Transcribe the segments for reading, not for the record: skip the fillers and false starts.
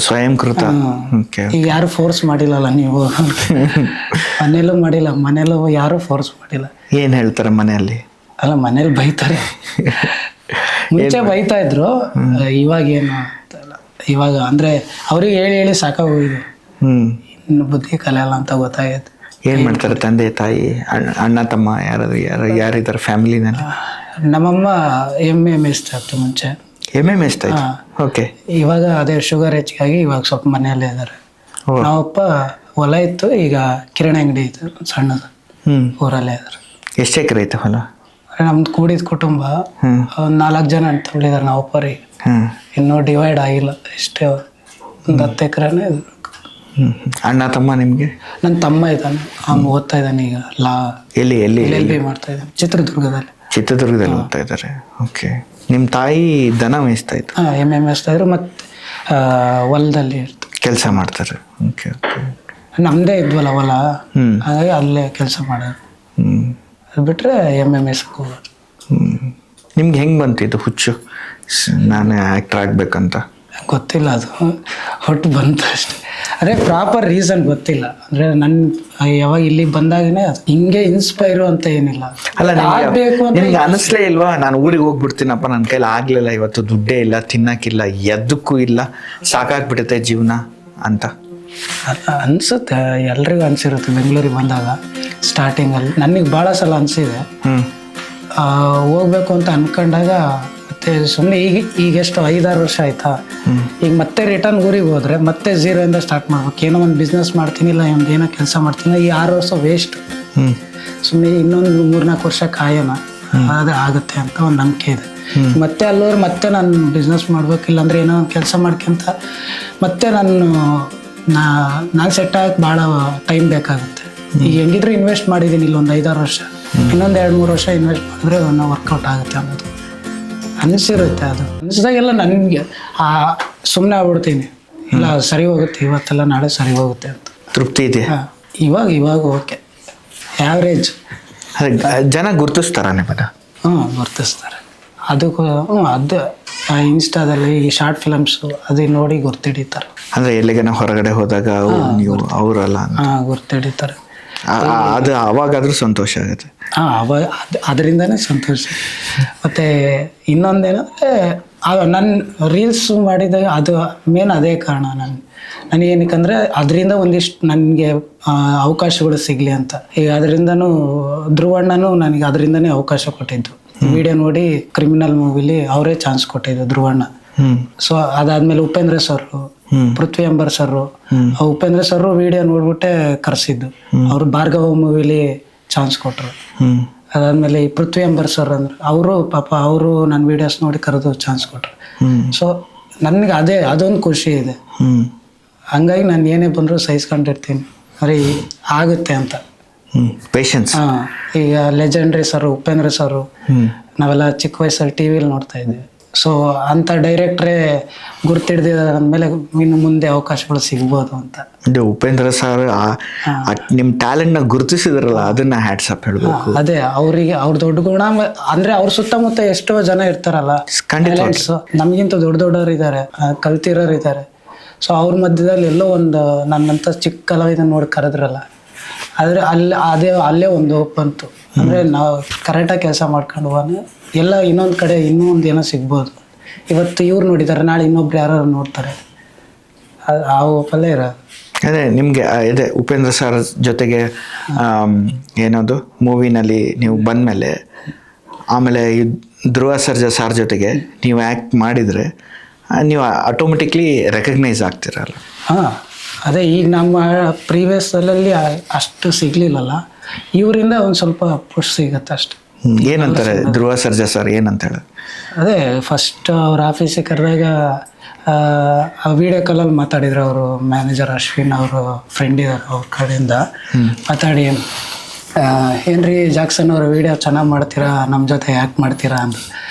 ಸ್ವಯಂಕೃತ. Okay. ಈಗ ಯಾರು force ಮಾಡಿಲ್ಲಲ್ಲ ನೀವು. ಮನೇಲೂ ಮಾಡಿಲ್ಲ, ಮನೇಲೂ ಯಾರು ಫೋರ್ಸ್ ಮಾಡಿಲ್ಲ. ಏನು ಹೇಳ್ತಾರೆ ಮನೆಯಲ್ಲಿ? ಅಲ್ಲ, ಮನೇಲಿ ಬೈತಾರೆ. ಮುಂಚೆ ಬೈತಾ ಇದ್ರು, ಇವಾಗ ಏನು ಅಂತಲ್ಲ. ಇವಾಗ ಅಂದ್ರೆ ಅವ್ರಿಗೆ ಹೇಳಿ ಹೇಳಿ ಸಾಕಾಗೋಗಿದೆ. ಇನ್ನು ಬುದ್ಧಿ ಕಲಿಯಲ್ಲ ಅಂತ ಗೊತ್ತಾಗೈತೆ. ಏನು ಮಾಡ್ತಾರೆ ತಂದೆ ತಾಯಿ ಅಣ್ಣ ತಮ್ಮ ಯಾರಿದ್ದಾರೆ ಫ್ಯಾಮಿಲಿನಲ್ಲಿ? ನಮ್ಮಮ್ಮ ಎಮ್ಮೆ ಮೇಯಿಸ್ತಾ ಇತ್ತು ಮುಂಚೆ. ಎಮ್ಮೆ ಮೇಯಿಸ್ತಾ ಇತ್ತು. ಓಕೆ. ಇವಾಗ ಅದೇ ಶುಗರ್ ಹೆಚ್ಚಿಗಾಗಿ ಇವಾಗ ಸ್ವಲ್ಪ ಮನೆಯಲ್ಲೇ ಇದ್ದಾರೆ. ನಾವಪ್ಪ ಹೊಲ ಇತ್ತು, ಈಗ ಕಿರಾಣಿ ಅಂಗಡಿ ಇತ್ತು ಸಣ್ಣದು, ಊರಲ್ಲೇ ಇದ್ದಾರೆ. ಎಷ್ಟು ಎಕರೆ ಐತೆ ಹೊಲ? ನಮ್ದು ಕೂಡಿದ ಕುಟುಂಬ, ಒಂದು 4 ಜನ ಅಂತೇಳಿದಾರೆ ನಾವಪ್ಪರಿಗೆ. ಇನ್ನೂ ಡಿವೈಡ್ ಆಗಿಲ್ಲ, ಇಷ್ಟೇ ಒಂದು 10 ಎಕರೆನೇ ಇದು. ಅಣ್ಣ ತಮ್ಮ ನಿಮಗೆ? ನನ್ನ ತಮ್ಮ ಇದ್ದಾನೆ, ಅವ್ನು ಓದ್ತಾ ಇದ್ದಾನೆ ಈಗ ಎಲ್ಲಿ LLB ಮಾಡ್ತಾ ಇದ್ದಾನೆ ಚಿತ್ರದುರ್ಗದಲ್ಲಿ. ಚಿತ್ರದುರ್ಗದಲ್ಲಿ ಓದ್ತಾ ಇದ್ದಾರೆ. ಓಕೆ. ನಿಮ್ಮ ತಾಯಿ ದನ ಮೇಯಿಸ್ತಾ ಇತ್ತು? ಎಮ್ಮೆ ಮೇಯಿಸ್ತಾ ಇದ್ರು, ಮತ್ತು ಹೊಲದಲ್ಲಿ ಇರ್ತಾರೆ, ಕೆಲಸ ಮಾಡ್ತಾರೆ. Okay okay. ನಮ್ಮದೇ ಇದ್ವಲ್ಲ ಹೊಲ, ಹಾಗಾಗಿ ಅಲ್ಲೇ ಕೆಲಸ ಮಾಡೋದು. ಅದು ಬಿಟ್ಟರೆ ಎಮ್ಮೆ ಮೇಯ್ಸಕ್ಕೆ ಹೋಗೋದು. ನಿಮ್ಗೆ ಹೆಂಗೆ ಬಂತು ಇದು ಹುಚ್ಚು, ನಾನೇ ಆ್ಯಕ್ಟರ್ ಆಗಬೇಕಂತ? ಗೊತ್ತಿಲ್ಲ, ಅದು ಹೊಟ್ಟು ಬಂತು ಅಷ್ಟೇ. ಅದೇ ಪ್ರಾಪರ್ ರೀಸನ್ ಗೊತ್ತಿಲ್ಲ. ಅಂದರೆ ನನ್ನ ಯಾವಾಗ ಇಲ್ಲಿ ಬಂದಾಗನೇ ಅದು ಹಿಂಗೆ ಇನ್ಸ್ಪೈರು ಅಂತ ಏನಿಲ್ಲ. ಅಲ್ಲ, ನಿಮ್ಗೆ ಅನಿಸ್ಲೇ ಇಲ್ವಾ ನಾನು ಊರಿಗೆ ಹೋಗ್ಬಿಡ್ತೀನಪ್ಪ, ನನ್ನ ಕೈಲಿ ಆಗಲಿಲ್ಲ, ಇವತ್ತು ದುಡ್ಡೇ ಇಲ್ಲ, ತಿನ್ನಕ್ಕಿಲ್ಲ, ಎದ್ದಕ್ಕೂ ಇಲ್ಲ, ಸಾಕಾಗ್ಬಿಡುತ್ತೆ ಜೀವನ ಅಂತ ಅನ್ಸುತ್ತೆ? ಎಲ್ರಿಗೂ ಅನ್ಸಿರುತ್ತೆ. ಬೆಂಗಳೂರಿಗೆ ಬಂದಾಗ ಸ್ಟಾರ್ಟಿಂಗಲ್ಲಿ ನನಗೆ ಭಾಳ ಸಲ ಅನಿಸಿದೆ. ಹೋಗ್ಬೇಕು ಅಂತ ಅನ್ಕೊಂಡಾಗ ಮತ್ತೆ ಸುಮ್ಮನೆ ಈಗ ಎಷ್ಟು 5-6 ವರ್ಷ ಆಯ್ತಾ, ಈಗ ಮತ್ತೆ ರಿಟರ್ನ್ ಊರಿಗೆ ಹೋದ್ರೆ ಮತ್ತೆ 0 ಸ್ಟಾರ್ಟ್ ಮಾಡ್ಬೇಕು. ಏನೋ ಒಂದು ಬಿಸ್ನೆಸ್ ಮಾಡ್ತೀನಿ, ಇಲ್ಲ ಒಂದು ಏನೋ ಕೆಲಸ ಮಾಡ್ತೀನಿ, ಈ 6 ವರ್ಷ ವೇಸ್ಟ್. ಸುಮ್ಮನೆ ಇನ್ನೊಂದು 3-4 ವರ್ಷ ಕಾಯೋಣ, ಅದು ಆಗುತ್ತೆ ಅಂತ ಒಂದು ನಂಬಿಕೆ ಇದೆ. ಮತ್ತೆ ಅಲ್ಲೋರು ಮತ್ತೆ ನಾನು ಬಿಸ್ನೆಸ್ ಮಾಡ್ಬೇಕು, ಇಲ್ಲಾಂದ್ರೆ ಏನೋ ಒಂದು ಕೆಲಸ ಮಾಡ್ಕೊಂತ ಮತ್ತೆ ನಾನು ಸೆಟ್ ಆಗಕ್ಕೆ ಭಾಳ ಟೈಮ್ ಬೇಕಾಗುತ್ತೆ. ಈಗ ಹೆಂಗಿದ್ರು ಇನ್ವೆಸ್ಟ್ ಮಾಡಿದ್ದೀನಿ ಇಲ್ಲೊಂದು 5-6 ವರ್ಷ, ಇನ್ನೊಂದು 2-3 ವರ್ಷ ಇನ್ವೆಸ್ಟ್ ಮಾಡಿದ್ರೆ ಅದನ್ನು ವರ್ಕೌಟ್ ಆಗುತ್ತೆ ಅನ್ನೋದು ಅನಿಸಿರುತ್ತೆ. ಅದು ಅನಿಸಿದಾಗೆಲ್ಲ ನನಗೆ ಸುಮ್ಮನೆ ಆಗ್ಬಿಡ್ತೀನಿ, ಇಲ್ಲ ಸರಿ ಹೋಗುತ್ತೆ, ಇವತ್ತೆಲ್ಲ ನಾಳೆ ಸರಿ ಹೋಗುತ್ತೆ ಅಂತ ತೃಪ್ತಿ ಇದೆ. ಇವಾಗ ಓಕೆ, ಆ್ಯಾವ್ರೇಜ್. ಜನ ಗುರ್ತಿಸ್ತಾರ ನಿಮ್ಮನ್ನ? ಗುರ್ತಿಸ್ತಾರೆ. ಅದಕ್ಕೂ ಅದು ಇನ್ಸ್ಟಾದಲ್ಲಿ ಈ ಶಾರ್ಟ್ ಫಿಲಮ್ಸು ಅದು ನೋಡಿ ಗುರ್ತಿಡಿತಾರೆ. ಅಂದರೆ ಎಲ್ಲಿಗೆ ಹೊರಗಡೆ ಹೋದಾಗ ನೀವು ಅವರಲ್ಲ ಗುರ್ತಿಡಿತಾರೆ. ಅದು ಅವಾಗಾದ್ರೂ ಸಂತೋಷ ಆಗುತ್ತೆ. ಅವಾಗ ಅದರಿಂದನೇ ಸಂತೋಷ. ಮತ್ತು ಇನ್ನೊಂದೇನಂದರೆ ನನ್ನ ರೀಲ್ಸ್ ಮಾಡಿದಾಗ ಅದು ಮೇನ್ ಅದೇ ಕಾರಣ. ನನಗೇನಕ್ಕಂದರೆ ಅದರಿಂದ ಒಂದಿಷ್ಟು ನನಗೆ ಅವಕಾಶಗಳು ಸಿಗಲಿ ಅಂತ. ಈಗ ಅದರಿಂದನೂ ಧ್ರುವಣ್ಣನೂ ನನಗೆ ಅದರಿಂದನೇ ಅವಕಾಶ ಕೊಟ್ಟಿದ್ದು. ವಿಡಿಯೋ ನೋಡಿ ಕ್ರಿಮಿನಲ್ ಮೂವಿಲಿ ಅವರೇ ಚಾನ್ಸ್ ಕೊಟ್ಟಿದ್ದು ಧ್ರುವಣ್ಣ. ಸೊ ಅದಾದ್ಮೇಲೆ Upendra sir, Prithvi Ambar sir, Upendra sir video ನೋಡ್ಬಿಟ್ಟೆ ಕರೆಸಿದ್ದು. ಅವರು ಭಾರ್ಗವ ಮೂವಿಲಿ ಚಾನ್ಸ್ ಕೊಟ್ಟರು. ಅದಾದ್ಮೇಲೆ ಈ ಪೃಥ್ವಿ ಅಂಬರ್ ಸರ್ ಅಂದ್ರೆ ಅವರು ಪಾಪ ಅವರು ನನ್ನ ವಿಡಿಯೋಸ್ ನೋಡಿ ಕರೆದು ಚಾನ್ಸ್ ಕೊಟ್ಟರು. ಸೊ ನನಗೆ ಅದೊಂದು ಖುಷಿ ಇದೆ. ಹಂಗಾಗಿ ನಾನು ಏನೇ ಬಂದರೂ ಸಹಿಸ್ಕೊಂಡಿರ್ತೀನಿ, ಅರೆ ಆಗುತ್ತೆ ಅಂತ. ಪೇಷನ್ಸ್. ಈಗ ಲೆಜೆಂಡ್ರಿ ಸರ್, ಉಪೇಂದ್ರ ಸರ್, ನಾವೆಲ್ಲ ಚಿಕ್ಕ ವಯಸ್ಸಲ್ಲಿ ಟಿವಿಲಿ ನೋಡ್ತಾ ಇದ್ವಿ. ಸೊ ಅಂತ ಡೈರೆಕ್ಟ್ರೇ ಗುರ್ತಿಡ್ದಿದ್ಮೇಲೆ ಇನ್ನು ಮುಂದೆ ಅವಕಾಶಗಳು ಸಿಗ್ಬೋದು ಅಂತ. ಉಪೇಂದ್ರ ಸರ್ ನಿಮ್ಮ ಟ್ಯಾಲೆಂಟ್ನ ಗುರುತಿಸಿದ್ರಲ್ಲ, ಅದನ್ನ ಹ್ಯಾಟ್ಸ್ ಆಫ್ ಹೇಳಬೇಕು. ಅದೇ ಅವ್ರ ದೊಡ್ಡ ಗುಣ. ಅಂದ್ರೆ ಅವ್ರ ಸುತ್ತಮುತ್ತ ಎಷ್ಟೋ ಜನ ಇರ್ತಾರಲ್ಲ, ನಮ್ಗಿಂತ ದೊಡ್ಡವ್ರು ಇದ್ದಾರೆ, ಕಲ್ತಿರೋರು ಇದ್ದಾರೆ. ಸೊ ಅವ್ರ ಮಧ್ಯದಲ್ಲಿ ಎಲ್ಲೋ ಒಂದು ನನ್ನಂತ ಚಿಕ್ಕ ಕಲಾವಿದನ್ನ ನೋಡಿ ಕರೆದ್ರಲ್ಲ, ಆದರೆ ಅಲ್ಲೇ ಒಂದು ಬಂತು. ಅಂದರೆ ನಾವು ಕರೆಕ್ಟಾಗಿ ಕೆಲಸ ಮಾಡ್ಕೊಂಡು ಎಲ್ಲ ಇನ್ನೊಂದು ಕಡೆ ಇನ್ನೊಂದು ಏನೋ ಸಿಗ್ಬೋದು. ಇವತ್ತು ಇವ್ರು ನೋಡಿದ್ದಾರೆ, ನಾಳೆ ಇನ್ನೊಬ್ರು ಯಾರು ನೋಡ್ತಾರೆ, ಆ ಓಪಲ್ಲೇ ಇರೋದು. ಅದೇ ನಿಮಗೆ ಇದೆ ಉಪೇಂದ್ರ ಸರ್ ಜೊತೆಗೆ ಏನದು ಮೂವಿನಲ್ಲಿ ನೀವು ಬಂದಮೇಲೆ, ಆಮೇಲೆ ಧ್ರುವ ಸರ್ಜಾ ಸರ್ ಜೊತೆಗೆ ನೀವು ಆ್ಯಕ್ಟ್ ಮಾಡಿದರೆ ನೀವು ಆಟೋಮೆಟಿಕ್ಲಿ ರೆಕಗ್ನೈಸ್ ಆಗ್ತಿರಲ್ಲ? ಅದೇ ಈಗ ನಮ್ಮ ಪ್ರೀವಿಯಸ್ಸಲ್ಲಿ ಅಷ್ಟು ಸಿಗ್ಲಿಲ್ಲಲ್ಲ, ಇವರಿಂದ ಒಂದು ಸ್ವಲ್ಪ ಪುಷ್ ಸಿಗತ್ತೆ ಅಷ್ಟೆ. ಏನಂತಾರೆ ಧ್ರುವ ಸರ್ಜಾ ಸರ್, ಏನಂತ ಹೇಳಿ? ಅದೇ ಫಸ್ಟ್ ಅವ್ರ ಆಫೀಸಿಗೆ ಕರೆದಾಗ ವಿಡಿಯೋ ಕಾಲಲ್ಲಿ ಮಾತಾಡಿದ್ರು. ಅವರು ಮ್ಯಾನೇಜರ್ ಅಶ್ವಿನ್ ಅವರು ಫ್ರೆಂಡ್ ಇದ್ದಾರೆ, ಅವ್ರ ಕಡೆಯಿಂದ ಮಾತಾಡಿ, ಏನ್ರಿ ಜಾಕ್ಸನ್ ಅವ್ರ ವಿಡಿಯೋ ಚೆನ್ನಾಗಿ ಮಾಡ್ತೀರಾ, ನಮ್ಮ ಜೊತೆ ಯಾಕೆ ಮಾಡ್ತೀರಾ ಅಂತ.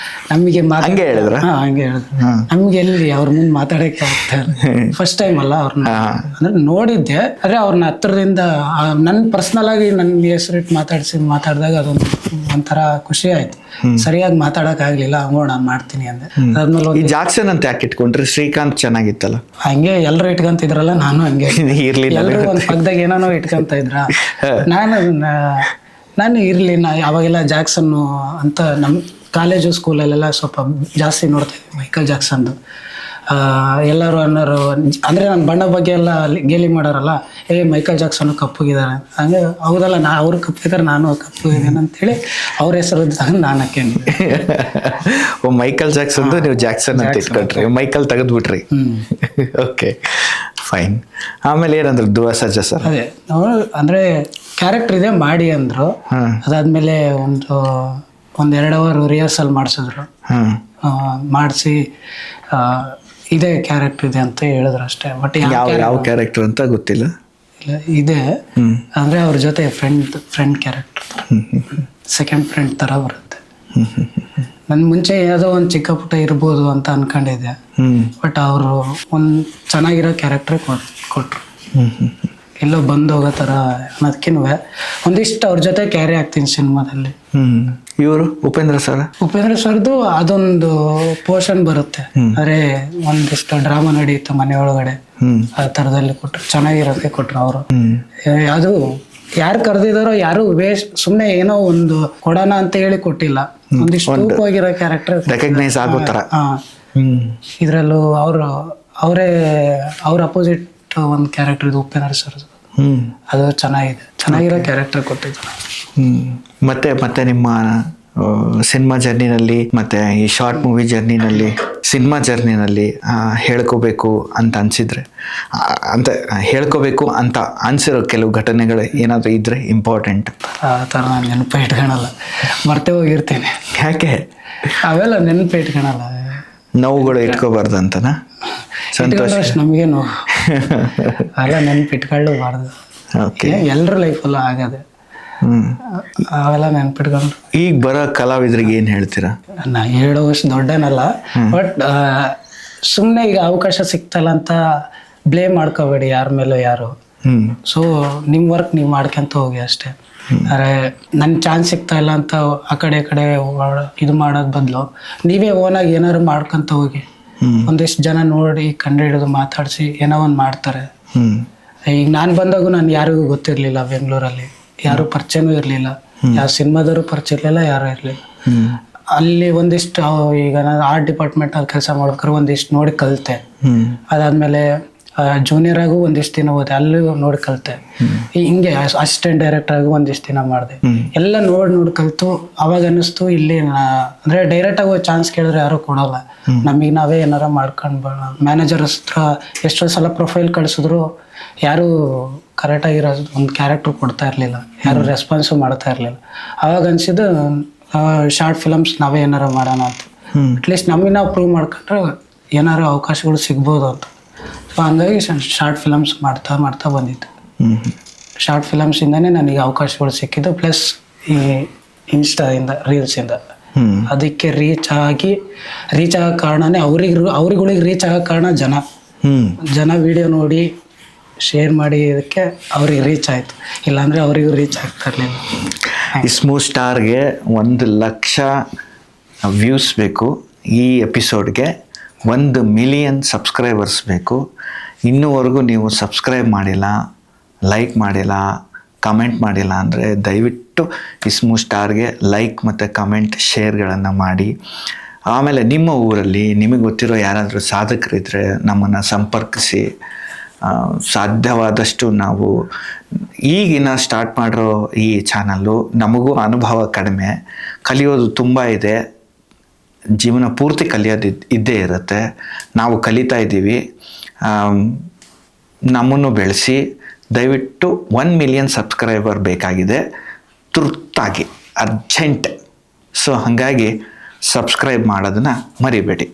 ನಮಗೆ ಹಂಗೆ ಹೇಳಿದ್ರ? ಹಂಗೆ ಹೇಳಿದ್ರು. ನಮ್ಗೆ ಎಲ್ಲಿ ಅವ್ರ ಮುಂದೆ ಮಾತಾಡಕ್ಕೆ ಆಗ್ತಾರೆ, ಫಸ್ಟ್ ಟೈಮ್ ಅಲ್ಲ ಅವ್ರನ್ನ ಅಂದ್ರೆ ನೋಡಿದ್ದೆ, ಆದ್ರೆ ಅವ್ರನ್ನ ಹತ್ರದಿಂದ ನನ್ನ ಪರ್ಸನಲ್ ಆಗಿ ನನ್ನ ಹೆಸರಿಟ್ಟು ಮಾತಾಡಿದಾಗ ಅದೊಂದು ಒಂಥರ ಖುಷಿ ಆಯ್ತು. ಸರಿಯಾಗಿ ಮಾತಾಡಕ್ ಆಗ್ಲಿಲ್ಲ, ನಾನು ಮಾಡ್ತೀನಿ ಅಂದೆ. ಅದಾದ್ಮೇಲೆ ಈ ಜಾಕ್ಸನ್ ಅಂತ ಯಾಕೆ ಇಟ್ಕೊಂಡ್ರಿ? ಶ್ರೀಕಾಂತ್ ಚೆನ್ನಾಗಿತ್ತಲ್ಲ. ಹಂಗೆ ಎಲ್ರು ಇಟ್ಕೊಂತಿದ್ರಲ್ಲ, ನಾನು ಹಂಗೆ ಇರ್ಲಿಲ್ಲ. ಎಲ್ರು ಒಂದ್ ಪಕ್ಕದಾಗ ಏನಾನೋ ಇಟ್ಕೊಂತ ಇದ್ರ, ನಾನು ಇರ್ಲಿ. ಅವಾಗೆಲ್ಲ ಜಾಕ್ಸನ್ ಅಂತ ನಮ್ಮ ಕಾಲೇಜು ಸ್ಕೂಲಲ್ಲೆಲ್ಲ ಸ್ವಲ್ಪ ಜಾಸ್ತಿ ನೋಡ್ತಾ ಇದ್ವಿ ಮೈಕಲ್ ಜಾಕ್ಸನ್ದು. ಎಲ್ಲರೂ ಅನ್ನೋರು ಅಂದರೆ ನನ್ನ ಬಣ್ಣ ಬಗ್ಗೆ ಎಲ್ಲ ಗೇಲಿ ಮಾಡೋರಲ್ಲ, ಮೈಕಲ್ ಜಾಕ್ಸನ್ ಕಪ್ಪಗಿದ್ದಾರೆ ಹಂಗೆ. ಹೌದಲ್ಲ, ಅವ್ರು ಕಪ್ಪಗಿದ್ದಾರೆ, ನಾನು ಕಪ್ಪಗಿದ್ದೇನೆ ಅಂತೇಳಿ ಅವ್ರ ಹೆಸರು ತಗೊಂಡು ನಾನು ಹಾಕೊಂಡಿದ್ದೆ. ಮೈಕಲ್ ಜಾಕ್ಸನ್ ನೀವು ಜಾಕ್ಸನ್ ಅಂತ ಇಟ್ಕೊಂಡ್ರಿ, ಮೈಕಲ್ ತೆಗೆದ್ಬಿಟ್ರಿ. Okay, fine. ಆಮೇಲೆ ಏನಂದ್ರು ಧ್ರುವ ಸರ್ಜಾ ಸರ್? ಅದೇ ಅಂದರೆ ಕ್ಯಾರೆಕ್ಟರ್ ಇದೆ ಮಾಡಿ ಅಂದರು. ಅದಾದ್ಮೇಲೆ ಒಂದು 2 ಅವರ್ ರಿಹರ್ಸಲ್ ಮಾಡಿಸಿದ್ರು. ಮಾಡಿಸಿ ಇದೇ ಕ್ಯಾರೆಕ್ಟರ್ ಇದೆ ಅಂತ ಹೇಳಿದ್ರು ಅಷ್ಟೇ. ಬಟ್ ಯಾವ ಕ್ಯಾರೆಕ್ಟರ್ ಅಂತ ಗೊತ್ತಿಲ್ಲ. ಇದೆ ಅಂದ್ರೆ ಅವ್ರ ಜೊತೆ ಫ್ರೆಂಡ್ ಕ್ಯಾರೆಕ್ಟರ್, ಸೆಕೆಂಡ್ ಫ್ರೆಂಡ್ ತರ ಬರುತ್ತೆ. ನನ್ ಮುಂಚೆ ಯಾವುದೋ ಒಂದು ಚಿಕ್ಕ ಪುಟ್ಟ ಇರ್ಬೋದು ಅಂತ ಅನ್ಕೊಂಡಿದ್ದೆ, ಬಟ್ ಅವರು ಒಂದು ಚೆನ್ನಾಗಿರೋ ಕ್ಯಾರೆಕ್ಟರ್ ಕೊಟ್ರು. ಎಲ್ಲೋ ಬಂದು ಹೋಗೋ ಥರ ಅನ್ನೋದಕ್ಕಿಂತ ಒಂದಿಷ್ಟು ಅವ್ರ ಜೊತೆ ಕ್ಯಾರಿ ಆಗ್ತೀನಿ ಸಿನಿಮಾದಲ್ಲಿ. ಇವರು ಉಪೇಂದ್ರ ಸರ್ದು ಅದೊಂದು ಪೋರ್ಷನ್ ಬರುತ್ತೆ, ಅಂದ್ರೆ ಒಂದಿಷ್ಟು ಡ್ರಾಮಾ ನಡೆಯುತ್ತೆ ಮನೆ ಒಳಗಡೆ, ಆ ಥರದಲ್ಲಿ ಕೊಟ್ರು. ಚೆನ್ನಾಗಿರೋಕ್ಕೆ ಕೊಟ್ರು ಅವರು. ಅದು ಯಾರು ಕರೆದಿದಾರೋ ಯಾರು ಸುಮ್ಮನೆ ಏನೋ ಒಂದು ಕೊಡೋಣ ಅಂತ ಹೇಳಿ ಕೊಟ್ಟಿಲ್ಲ, ಒಂದಿಷ್ಟು ಹೋಗಿರೋ ಕ್ಯಾರೆಕ್ಟರ್ ರೆಕಗ್ನೈಸ್ ಆಗೋ ಥರ. ಇದರಲ್ಲೂ ಅವ್ರ ಅಪೋಸಿಟ್ ಒಂದು ಕ್ಯಾರೆಕ್ಟರ್ ಇದು ಉಪೇಂದ್ರ ಸರ್, ಅದು ಚೆನ್ನಾಗಿರೋ ಕ್ಯಾರೆಕ್ಟರ್ ಕೊಟ್ಟಿದ್ರು. ಮತ್ತೆ ನಿಮ್ಮ ಸಿನಿಮಾ ಜರ್ನಿನಲ್ಲಿ ಮತ್ತೆ ಈ ಶಾರ್ಟ್ ಮೂವಿ ಜರ್ನಿನಲ್ಲಿ, ಸಿನಿಮಾ ಜರ್ನಿನಲ್ಲಿ ಹೇಳ್ಕೋಬೇಕು ಅಂತ ಅನ್ಸಿದ್ರೆ, ಅಂತ ಹೇಳ್ಕೋಬೇಕು ಅಂತ ಅನ್ಸಿರೋ ಕೆಲವು ಘಟನೆಗಳು ಏನಾದರೂ ಇದ್ರೆ ಇಂಪಾರ್ಟೆಂಟ್? ಆ ಥರ ನಾನು ನೆನಪು ಇಟ್ಕೊಳಲ್ಲ, ಮರ್ತೇ ಹೋಗಿರ್ತೀನಿ. ಯಾಕೆ? ಅವೆಲ್ಲ ನೆನಪು ಇಟ್ಕೊಳಲ್ಲ. ನೋವುಗಳು ಇಟ್ಕೋಬಾರ್ದು ಅಂತನಾ? ಸಂತೋಷ ನಮಗೆ ನೋವು ಅವೆಲ್ಲ ನೆನಪಿಟ್ಕೊಳ್ಳಬಾರ್ದು. ಎಲ್ಲರ ಲೈಫಲ್ಲ ಆಗದೆ, ಅವೆಲ್ಲ ನೆನ್ಪಿಟ್ಕೊಂಡ್ರು. ಈಗ ಬರೋ ಕಲಾವಿದ್ರಿಗೆ ಏನ್ ಹೇಳ್ತೀರಾ? ನಾ 7 ವರ್ಷ ದೊಡ್ಡನಲ್ಲ, ಬಟ್ ಸುಮ್ಮನೆ ಈಗ ಅವಕಾಶ ಸಿಕ್ತಲ್ಲ ಅಂತ ಬ್ಲೇಮ್ ಮಾಡ್ಕೋಬೇಡಿ ಯಾರ ಮೇಲೂ ಯಾರು. ಸೊ ನಿಮ್ಮ ವರ್ಕ್ ನೀವು ಮಾಡ್ಕೊಂತ ಹೋಗಿ ಅಷ್ಟೇ. ಅರೆ ನನ್ನ ಚಾನ್ಸ್ ಸಿಗ್ತಾ ಇಲ್ಲ ಅಂತ ಆ ಕಡೆ ಇದು ಮಾಡೋದ್ ಬದಲು ನೀವೇ ಓನಾಗಿ ಏನಾದ್ರು ಮಾಡ್ಕೊಂತ ಹೋಗಿ. ಒಂದಿಷ್ಟು ಜನ ನೋಡಿ ಕಂಡು ಹಿಡಿದು ಮಾತಾಡಿಸಿ ಏನೋ ಒಂದು ಮಾಡ್ತಾರೆ. ಈಗ ನಾನು ಬಂದಾಗೂ ನಾನು ಯಾರಿಗೂ ಗೊತ್ತಿರಲಿಲ್ಲ, ಬೆಂಗಳೂರಲ್ಲಿ ಯಾರು ಪರಿಚಯನೂ ಇರಲಿಲ್ಲ, ಯಾವ ಸಿನಿಮಾದವರು ಪರಿಚಯ ಇರಲಿಲ್ಲ, ಯಾರು ಇರಲಿಲ್ಲ. ಅಲ್ಲಿ ಒಂದಿಷ್ಟು ಈಗ ನಾನು ಆರ್ಟ್ ಡಿಪಾರ್ಟ್ಮೆಂಟ್ ಅಲ್ಲಿ ಕೆಲಸ ಮಾಡ್ಬೇಕಾದ್ರೆ ಒಂದಿಷ್ಟು ನೋಡಿ ಕಲಿತೆ. ಅದಾದ್ಮೇಲೆ ಜೂನಿಯರ್ ಆಗು ಒಂದಿಷ್ಟು ದಿನ ಹೋದೆ, ಅಲ್ಲಿ ನೋಡಿ ಕಲಿತೆ. ಹಿಂಗೆ ಅಸಿಸ್ಟೆಂಟ್ ಡೈರೆಕ್ಟರ್ ಆಗಿ ಒಂದಿಷ್ಟು ದಿನ ಮಾಡಿದೆ. ಎಲ್ಲ ನೋಡಿ ಕಲಿತು ಅವಾಗ ಅನ್ನಿಸ್ತು ಇಲ್ಲಿ ಅಂದ್ರೆ ಡೈರೆಕ್ಟ್ ಆಗಿ ಚಾನ್ಸ್ ಕೇಳಿದ್ರೆ ಯಾರು ಕೊಡಲ್ಲ, ನಮಗೆ ನಾವೇ ಏನಾರ ಮಾಡ್ಕೊಂಡು ಮ್ಯಾನೇಜರ್ ಹತ್ರ ಎಷ್ಟೋ ಸಲ ಪ್ರೊಫೈಲ್ ಕಳಿಸಿದ್ರು ಯಾರು ಕರೆಕ್ಟಾಗಿರೋ ಒಂದು ಕ್ಯಾರೆಕ್ಟರ್ ಕೊಡ್ತಾ ಇರಲಿಲ್ಲ, ಯಾರು ರೆಸ್ಪಾನ್ಸು ಮಾಡ್ತಾ ಇರಲಿಲ್ಲ. ಅವಾಗ ಅನ್ಸಿದ್ದು ಶಾರ್ಟ್ ಫಿಲಮ್ಸ್ ನಾವೇ ಏನಾರ ಮಾಡೋಣ ಅಂತ. ಅಟ್ಲೀಸ್ಟ್ ನಮಗೆ ನಾವು ಪ್ರೂವ್ ಮಾಡ್ಕೊಂಡ್ರೆ ಏನಾರು ಅವಕಾಶಗಳು ಸಿಗ್ಬೋದು ಅಂತ. ಸೊ ಹಂಗಾಗಿ ಶಾರ್ಟ್ ಫಿಲಮ್ಸ್ ಮಾಡ್ತಾ ಬಂದಿತ್ತು. ಶಾರ್ಟ್ ಫಿಲಮ್ಸಿಂದನೇ ನನಗೆ ಅವಕಾಶಗಳು ಸಿಕ್ಕಿದ್ದು. ಪ್ಲಸ್ ಈ ಇನ್ಸ್ಟಾದಿಂದ ರೀಲ್ಸಿಂದ ಅದಕ್ಕೆ ರೀಚ್ ಆಗೋ ಕಾರಣನೇ ಅವ್ರಿಗಳಿಗೆ ರೀಚ್ ಆಗೋ ಕಾರಣ ಜನ ವಿಡಿಯೋ ನೋಡಿ ಶೇರ್ ಮಾಡಿ ಇದಕ್ಕೆ ಅವ್ರಿಗೆ ರೀಚ್ ಆಯಿತು. ಇಲ್ಲಾಂದರೆ ಅವರಿಗೂ ರೀಚ್ ಆಗ್ತಾ ಇರಲಿಲ್ಲ. ಈ ಸ್ಮೂತ್ ಸ್ಟಾರ್ಗೆ 1 ಲಕ್ಷ ವ್ಯೂಸ್ ಬೇಕು, ಈ ಎಪಿಸೋಡ್ಗೆ 1 ಮಿಲಿಯನ್ ಸಬ್ಸ್ಕ್ರೈಬರ್ಸ್ ಬೇಕು. ಇನ್ನೂವರೆಗೂ ನೀವು ಸಬ್ಸ್ಕ್ರೈಬ್ ಮಾಡಿಲ್ಲ, ಲೈಕ್ ಮಾಡಿಲ್ಲ, ಕಮೆಂಟ್ ಮಾಡಿಲ್ಲ ಅಂದರೆ ದಯವಿಟ್ಟು ಈ ಸ್ಮೂತ್ ಸ್ಟಾರ್ಗೆ ಲೈಕ್ ಮತ್ತು ಕಮೆಂಟ್ ಶೇರ್ಗಳನ್ನು ಮಾಡಿ. ಆಮೇಲೆ ನಿಮ್ಮ ಊರಲ್ಲಿ ನಿಮಗೆ ಗೊತ್ತಿರೋ ಯಾರಾದರೂ ಸಾಧಕರಿದ್ದರೆ ನಮ್ಮನ್ನು ಸಂಪರ್ಕಿಸಿ. ಸಾಧ್ಯವಾದಷ್ಟು ನಾವು ಈಗಿನ ಸ್ಟಾರ್ಟ್ ಮಾಡಿರೋ ಈ ಚಾನಲ್ಲು, ನಮಗೂ ಅನುಭವ ಕಡಿಮೆ, ಕಲಿಯೋದು ತುಂಬ ಇದೆ, ಜೀವನ ಪೂರ್ತಿ ಕಲಿಯೋದು ಇದ್ದೇ ಇರುತ್ತೆ. ನಾವು ಕಲಿತಾ ಇದ್ದೀವಿ, ನಮ್ಮನ್ನು ಬೆಳೆಸಿ. ದಯವಿಟ್ಟು 1 ಮಿಲಿಯನ್ ಸಬ್ಸ್ಕ್ರೈಬರ್ ಬೇಕಾಗಿದೆ ತುರ್ತಾಗಿ, ಅರ್ಜೆಂಟ್. ಸೊ ಹಾಗಾಗಿ ಸಬ್ಸ್ಕ್ರೈಬ್ ಮಾಡೋದನ್ನು ಮರಿಬೇಡಿ.